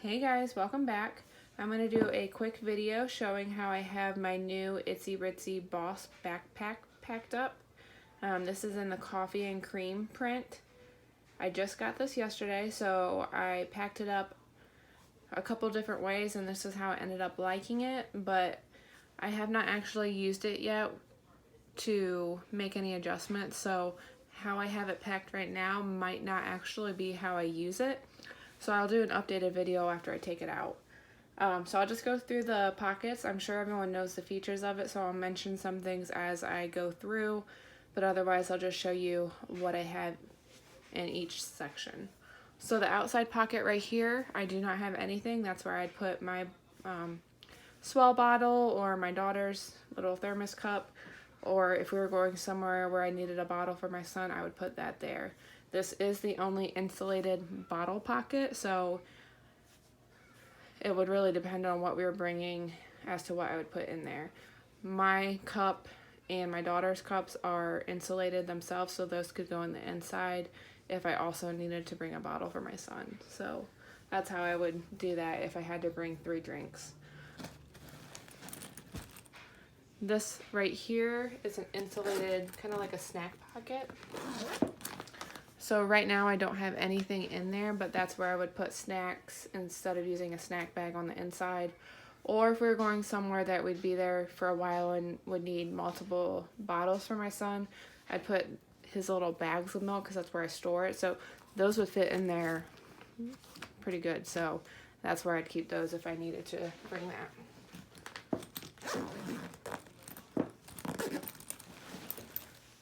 Hey guys, welcome back. I'm going to do a quick video showing how I have my new Itzy Ritzy Boss Backpack packed up. This is in the coffee and cream print. I just got this yesterday, so I packed it up a couple different ways and this is how I ended up liking it, but I have not actually used it yet to make any adjustments, so how I have it packed right now might not actually be how I use it. So I'll do an updated video after I take it out. So I'll just go through the pockets. I'm sure everyone knows the features of it, so I'll mention some things as I go through, but otherwise I'll just show you what I have in each section. So the outside pocket right here, I do not have anything. That's where I'd put my swell bottle or my daughter's little thermos cup, or if we were going somewhere where I needed a bottle for my son, I would put that there. This is the only insulated bottle pocket, so it would really depend on what we were bringing as to what I would put in there. My cup and my daughter's cups are insulated themselves, so those could go in the inside if I also needed to bring a bottle for my son. So that's how I would do that if I had to bring 3 drinks. This right here is an insulated, kind of like a snack pocket. So right now I don't have anything in there, but that's where I would put snacks instead of using a snack bag on the inside. Or if we were going somewhere that we'd be there for a while and would need multiple bottles for my son, I'd put his little bags of milk because that's where I store it. So those would fit in there pretty good. So that's where I'd keep those if I needed to bring that.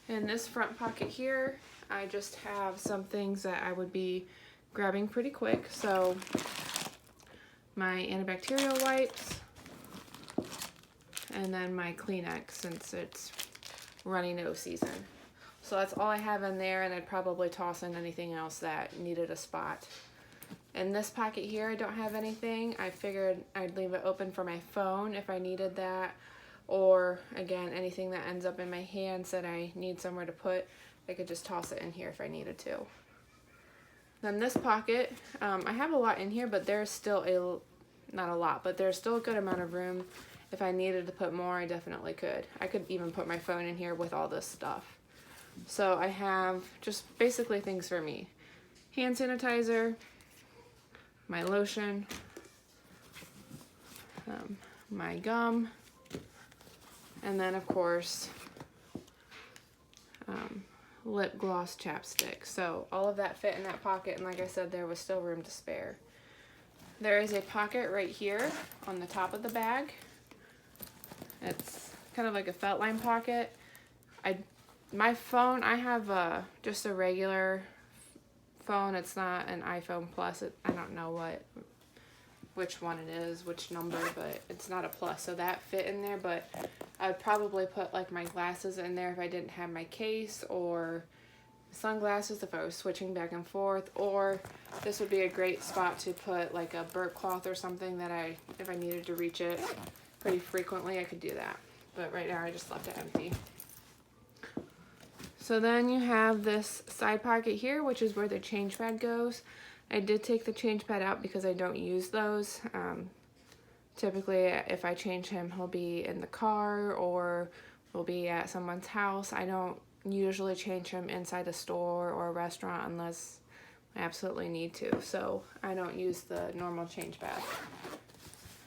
In this front pocket here, I just have some things that I would be grabbing pretty quick. So my antibacterial wipes and then my Kleenex since it's runny nose season. So that's all I have in there, and I'd probably toss in anything else that needed a spot. In this pocket here, I don't have anything. I figured I'd leave it open for my phone if I needed that, or again, anything that ends up in my hands that I need somewhere to put, I could just toss it in here if I needed to. Then this pocket, I have a lot in here, but there's still not a lot, but there's still a good amount of room. If I needed to put more, I definitely could. I could even put my phone in here with all this stuff. So I have just basically things for me. Hand sanitizer, my lotion, my gum, and then of course, lip gloss chapstick. So all of that fit in that pocket, and like I said, there was still room to spare. There is a pocket right here on the top of the bag. It's kind of like a felt line pocket. My phone, I have just a regular phone. It's not an iPhone Plus. I don't know which one it is, which number, but it's not a Plus, so that fit in there. But I'd probably put like my glasses in there if I didn't have my case, or sunglasses if I was switching back and forth, or this would be a great spot to put like a burp cloth or something that if I needed to reach it pretty frequently, I could do that. But right now I just left it empty. So then you have this side pocket here, which is where the change pad goes. I did take the change pad out because I don't use those. Typically, if I change him, he'll be in the car or we'll be at someone's house. I don't usually change him inside a store or a restaurant unless I absolutely need to. So I don't use the normal change pad.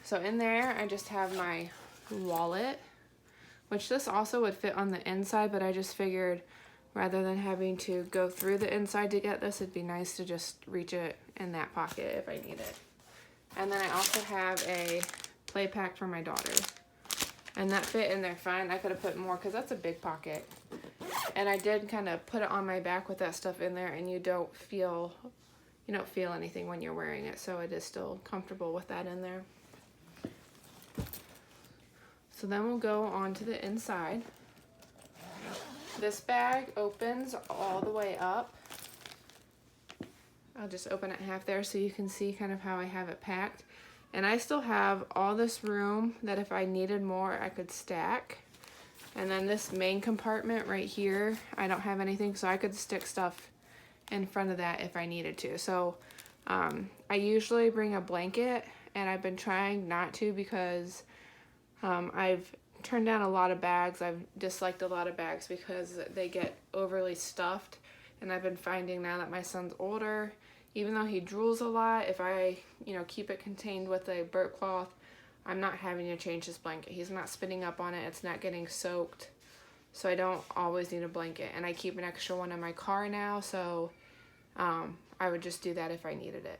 So in there, I just have my wallet, which this also would fit on the inside, but I just figured rather than having to go through the inside to get this, it'd be nice to just reach it in that pocket if I need it. And then I also have a play pack for my daughter. And that fit in there fine. I could have put more because that's a big pocket. And I did kind of put it on my back with that stuff in there, and you don't feel anything when you're wearing it. So it is still comfortable with that in there. So then we'll go on to the inside. This bag opens all the way up. I'll just open it half there so you can see kind of how I have it packed. And I still have all this room that if I needed more, I could stack. And then this main compartment right here, I don't have anything, so I could stick stuff in front of that if I needed to. So I usually bring a blanket, and I've been trying not to because I've turned down a lot of bags. I've disliked a lot of bags because they get overly stuffed, and I've been finding now that my son's older, even though he drools a lot, if I, keep it contained with a burp cloth, I'm not having to change his blanket. He's not spitting up on it. It's not getting soaked. So I don't always need a blanket. And I keep an extra one in my car now, so I would just do that if I needed it.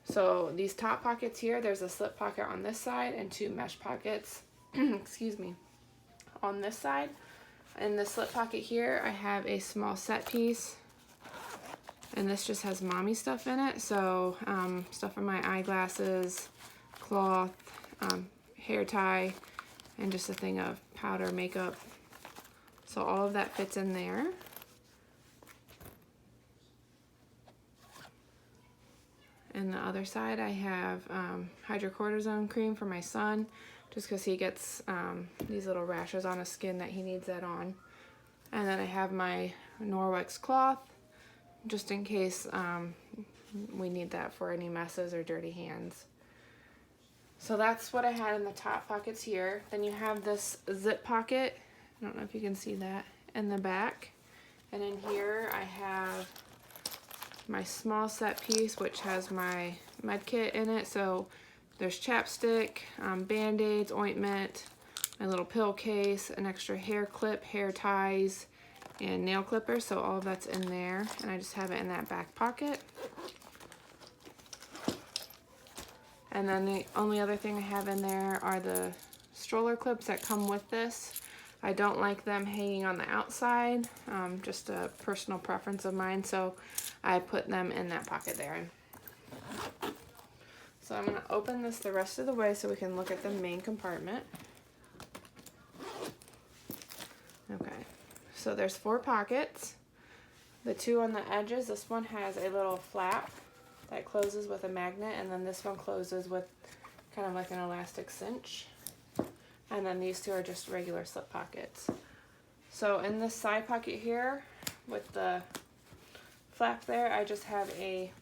So these top pockets here, there's a slip pocket on this side and 2 mesh pockets, excuse me, on this side. In the slip pocket here, I have a small set piece. And this just has mommy stuff in it. So stuff for my eyeglasses, cloth, hair tie, and just a thing of powder, makeup. So all of that fits in there. And the other side I have hydrocortisone cream for my son, just because he gets these little rashes on his skin that he needs that on. And then I have my Norwex cloth, just in case we need that for any messes or dirty hands. So that's what I had in the top pockets here. Then you have this zip pocket, I don't know if you can see that, in the back. And in here I have my small set piece, which has my med kit in it. So there's chapstick, band-aids, ointment, my little pill case, an extra hair clip, hair ties, and nail clippers. So all of that's in there, and I just have it in that back pocket. And then the only other thing I have in there are the stroller clips that come with this. I don't like them hanging on the outside, just a personal preference of mine, so I put them in that pocket there. So I'm going to open this the rest of the way so we can look at the main compartment. Okay, so there's 4 pockets. The 2 on the edges, this one has a little flap that closes with a magnet, and then this one closes with kind of like an elastic cinch. And then these 2 are just regular slip pockets. So in this side pocket here with the flap there, I just have a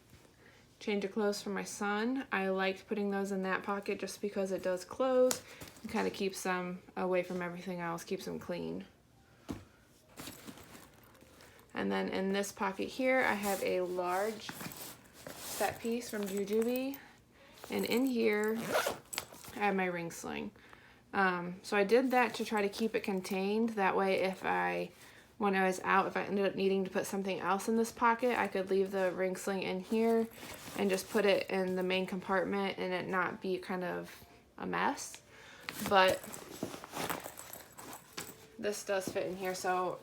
change of clothes for my son. I liked putting those in that pocket just because it does close and kind of keeps them away from everything else, keeps them clean. And then in this pocket here, I have a large set piece from Jujube, and in here I have my ring sling. So I did that to try to keep it contained. That way, when I was out, if I ended up needing to put something else in this pocket, I could leave the ring sling in here and just put it in the main compartment and it not be kind of a mess. But this does fit in here, so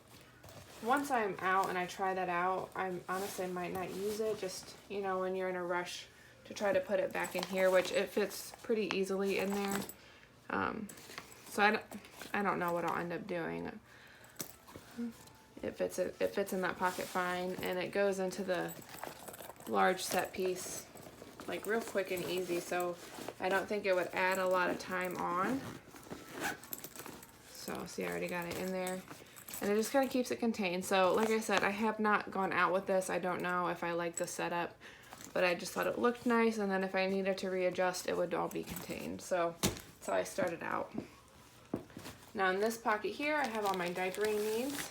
once I'm out and I try that out, I honestly might not use it, just, when you're in a rush to try to put it back in here, which it fits pretty easily in there. So I don't know what I'll end up doing. It fits in that pocket fine, and it goes into the large set piece like real quick and easy, so I don't think it would add a lot of time on. So see, I already got it in there. And it just kind of keeps it contained. So like I said, I have not gone out with this. I don't know if I like the setup, but I just thought it looked nice, and then if I needed to readjust, it would all be contained. So that's how I started out. Now in this pocket here, I have all my diapering needs.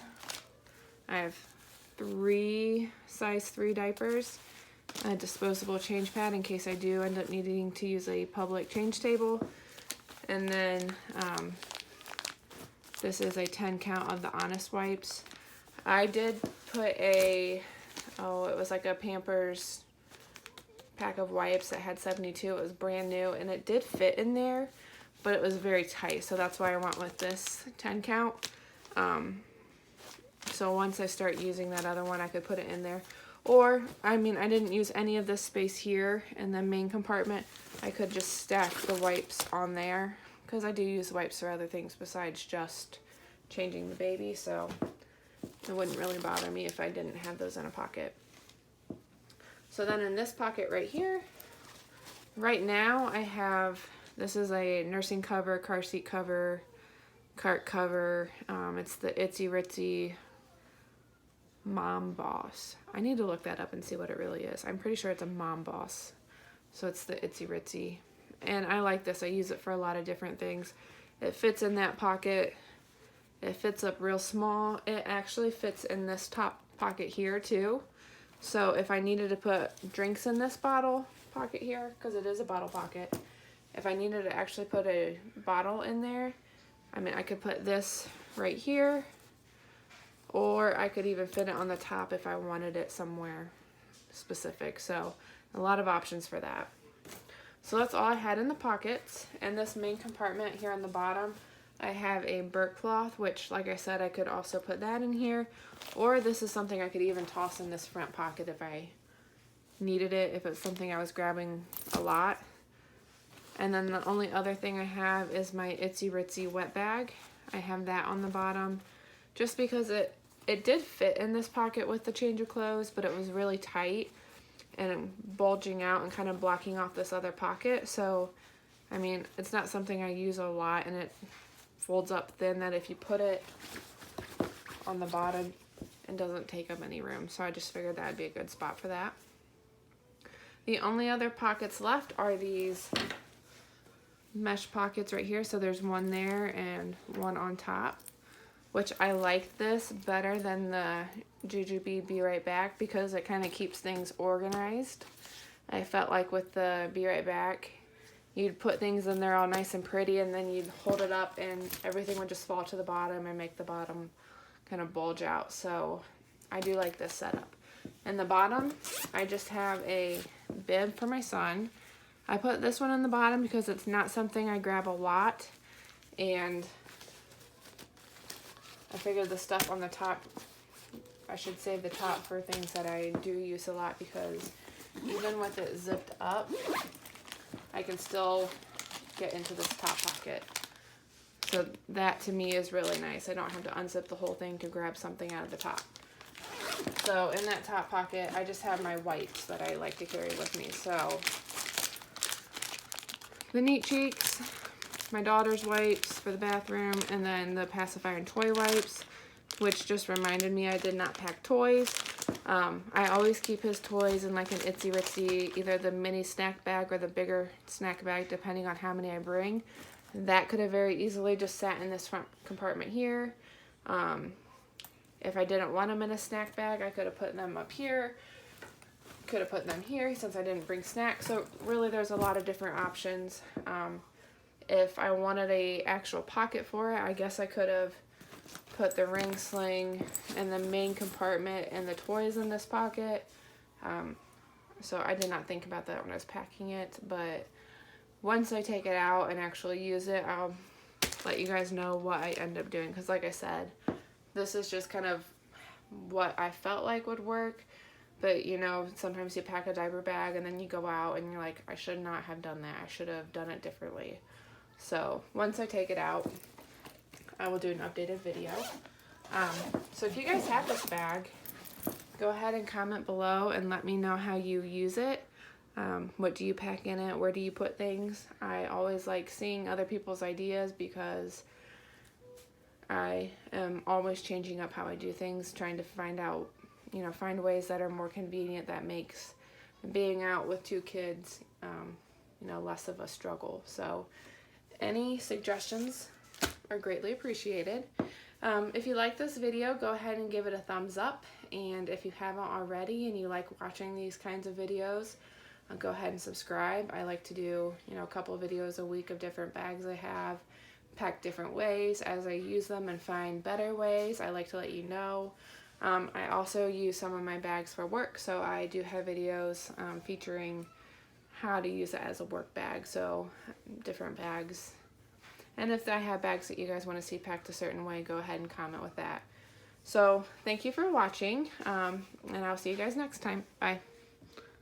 I have 3 size 3 diapers, a disposable change pad in case I do end up needing to use a public change table, and then this is a 10 count of the Honest wipes. I did put it was like a Pampers pack of wipes that had 72. It was brand new, and it did fit in there, but it was very tight, so that's why I went with this 10 count. So once I start using that other one, I could put it in there. Or, I didn't use any of this space here in the main compartment. I could just stack the wipes on there, because I do use wipes for other things besides just changing the baby, so it wouldn't really bother me if I didn't have those in a pocket. So then in this pocket right here, right now I have, this is a nursing cover, car seat cover, cart cover. It's the Itzy Ritzy Mom Boss. I need to look that up and see what it really is. I'm pretty sure it's a Mom Boss. So it's the Itzy Ritzy. And I like this. I use it for a lot of different things. It fits in that pocket. It fits up real small. It actually fits in this top pocket here too. So if I needed to put drinks in this bottle pocket here, because it is a bottle pocket, if I needed to actually put a bottle in there, I mean, I could put this right here, or I could even fit it on the top if I wanted it somewhere specific. So a lot of options for that. So that's all I had in the pockets. And this main compartment here on the bottom, I have a burp cloth, which, like I said, I could also put that in here, or this is something I could even toss in this front pocket if I needed it, if it's something I was grabbing a lot. And then the only other thing I have is my Itzy Ritzy wet bag. I have that on the bottom just because it did fit in this pocket with the change of clothes, but it was really tight and bulging out and kind of blocking off this other pocket. So, I mean, it's not something I use a lot, and it folds up thin that if you put it on the bottom, it doesn't take up any room. So I just figured that would be a good spot for that. The only other pockets left are these mesh pockets right here. So there's one there and one on top, which I like this better than the Jujube Be Right Back because it kind of keeps things organized. I felt like with the Be Right Back, you'd put things in there all nice and pretty, and then you'd hold it up and everything would just fall to the bottom and make the bottom kind of bulge out. So I do like this setup. In the bottom, I just have a bib for my son. I put this one in the bottom because it's not something I grab a lot, and I figured the stuff on the top, I should save the top for things that I do use a lot, because even with it zipped up, I can still get into this top pocket. So that to me is really nice. I don't have to unzip the whole thing to grab something out of the top. So in that top pocket, I just have my wipes that I like to carry with me. So the Neat Cheeks, my daughter's wipes for the bathroom, and then the pacifier and toy wipes, which just reminded me I did not pack toys. I always keep his toys in like an Itzy Ritzy, either the mini snack bag or the bigger snack bag, depending on how many I bring. That could have very easily just sat in this front compartment here. If I didn't want them in a snack bag, I could have put them up here. Could have put them here since I didn't bring snacks. So really there's a lot of different options. If I wanted a actual pocket for it, I guess I could have put the ring sling in the main compartment and the toys in this pocket. So I did not think about that when I was packing it, but once I take it out and actually use it, I'll let you guys know what I end up doing, because like I said, this is just kind of what I felt like would work. But you know, sometimes you pack a diaper bag and then you go out and you're like, I should not have done that. I should have done it differently. So once I take it out, I will do an updated video. So if you guys have this bag, go ahead and comment below and let me know how you use it. What do you pack in it? Where do you put things? I always like seeing other people's ideas because I am always changing up how I do things, trying to find out, you know, find ways that are more convenient, that makes being out with two kids, you know, less of a struggle. So any suggestions are greatly appreciated. If you like this video, go ahead and give it a thumbs up. And if you haven't already and you like watching these kinds of videos, go ahead and subscribe. I like to do, you know, a couple of videos a week of different bags I have, packed different ways as I use them and find better ways. I like to let you know. I also use some of my bags for work, so I do have videos featuring how to use it as a work bag, so different bags. And if I have bags that you guys want to see packed a certain way, go ahead and comment with that. So thank you for watching, and I'll see you guys next time. Bye.